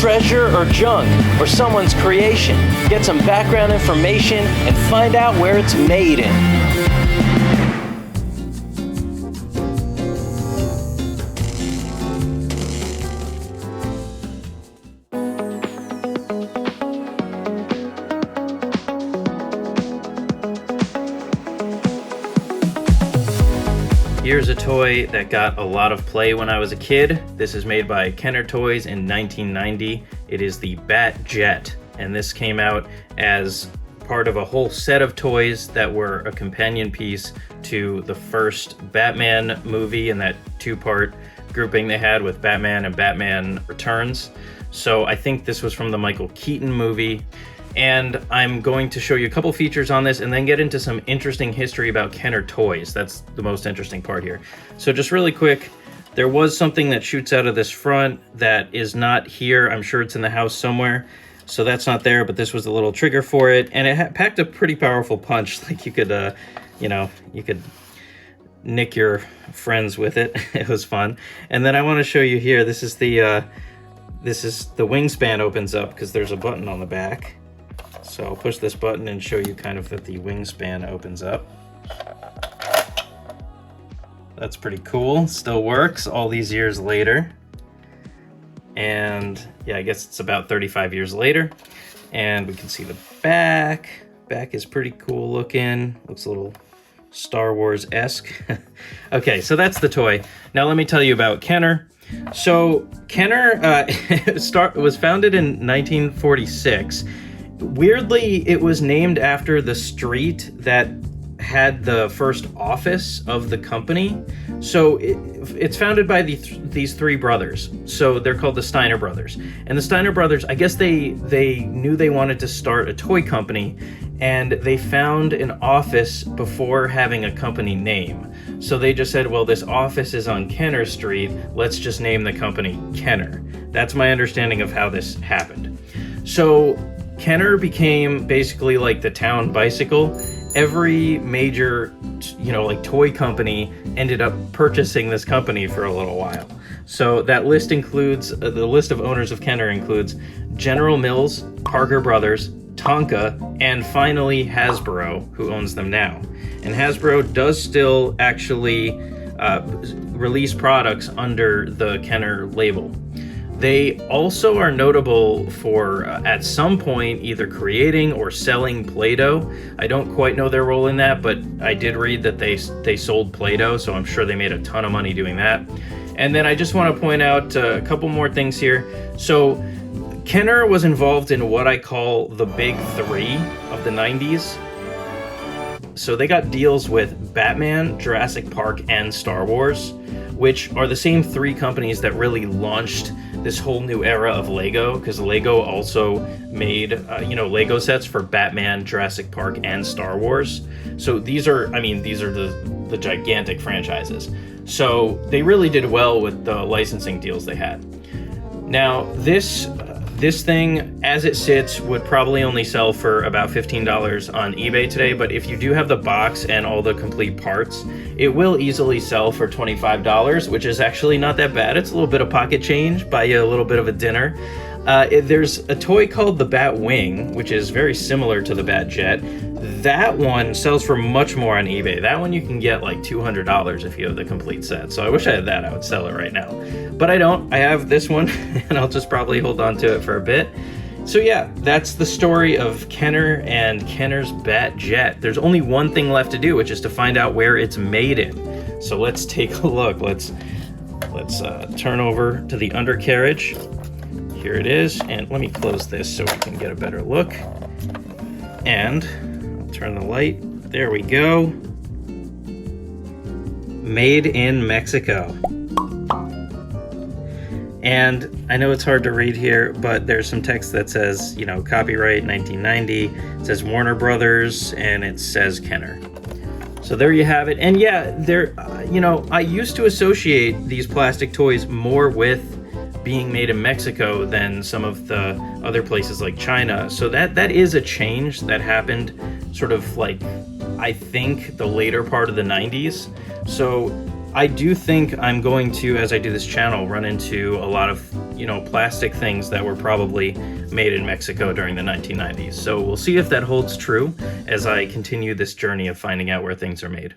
treasure or junk, or someone's creation. Get some background information and find out where it's made in. Here's a toy that got a lot of play when I was a kid. This is made by Kenner Toys in 1990. It is the Batjet, and this came out as part of a whole set of toys that were a companion piece to the first Batman movie and that two-part grouping they had with Batman and Batman Returns. So I think this was from the Michael Keaton movie. And I'm going to show you a couple features on this and then get into some interesting history about Kenner Toys. That's the most interesting part here. So just really quick, there was something that shoots out of this front that is not here. I'm sure it's in the house somewhere. So that's not there, but this was the little trigger for it. And it packed a pretty powerful punch. Like you could, you could nick your friends with it. It was fun. And then I want to show you here, this is the wingspan opens up because there's a button on the back. So I'll push this button and show you kind of that the wingspan opens up. That's pretty cool. Still works all these years later. And yeah, I guess it's about 35 years later. And we can see the back. Back is pretty cool looking. Looks a little Star Wars-esque. Okay, so that's the toy. Now let me tell you about Kenner. So Kenner was founded in 1946. Weirdly, it was named after the street that had the first office of the company. So it's founded by these three brothers. So they're called the Steiner brothers. And the Steiner brothers, I guess they knew they wanted to start a toy company, and they found an office before having a company name. So they just said, well, this office is on Kenner Street. Let's just name the company Kenner. That's my understanding of how this happened. So Kenner became basically like the town bicycle. Every major, toy company ended up purchasing this company for a little while. So that list includes, the list of owners of Kenner includes General Mills, Parker Brothers, Tonka, and finally Hasbro, who owns them now. And Hasbro does still actually release products under the Kenner label. They also are notable for, at some point, either creating or selling Play-Doh. I don't quite know their role in that, but I did read that they sold Play-Doh, so I'm sure they made a ton of money doing that. And then I just want to point out a couple more things here. So Kenner was involved in what I call the big three of the 90s. So they got deals with Batman, Jurassic Park, and Star Wars, which are the same three companies that really launched this whole new era of Lego, because Lego also made, Lego sets for Batman, Jurassic Park, and Star Wars. So these are the gigantic franchises. So they really did well with the licensing deals they had. Now, this thing, as it sits, would probably only sell for about $15 on eBay today, but if you do have the box and all the complete parts, it will easily sell for $25, which is actually not that bad. It's a little bit of pocket change, buy you a little bit of a dinner. There's a toy called the Bat Wing, which is very similar to the Batjet. That one sells for much more on eBay. That one you can get like $200 if you have the complete set. So I wish I had that. I would sell it right now. But I don't. I have this one, and I'll just probably hold on to it for a bit. So yeah, that's the story of Kenner and Kenner's Batjet. There's only one thing left to do, which is to find out where it's made in. So let's take a look. Let's turn over to the undercarriage. Here it is, and let me close this so we can get a better look. And I'll turn the light. There we go. Made in Mexico. And I know it's hard to read here, but there's some text that says, copyright 1990. It says Warner Brothers, and it says Kenner. So there you have it. And yeah, I used to associate these plastic toys more with being made in Mexico than some of the other places like China. So that is a change that happened sort of like, I think, the later part of the 90s. So I do think I'm going to, as I do this channel, run into a lot of plastic things that were probably made in Mexico during the 1990s. So we'll see if that holds true as I continue this journey of finding out where things are made.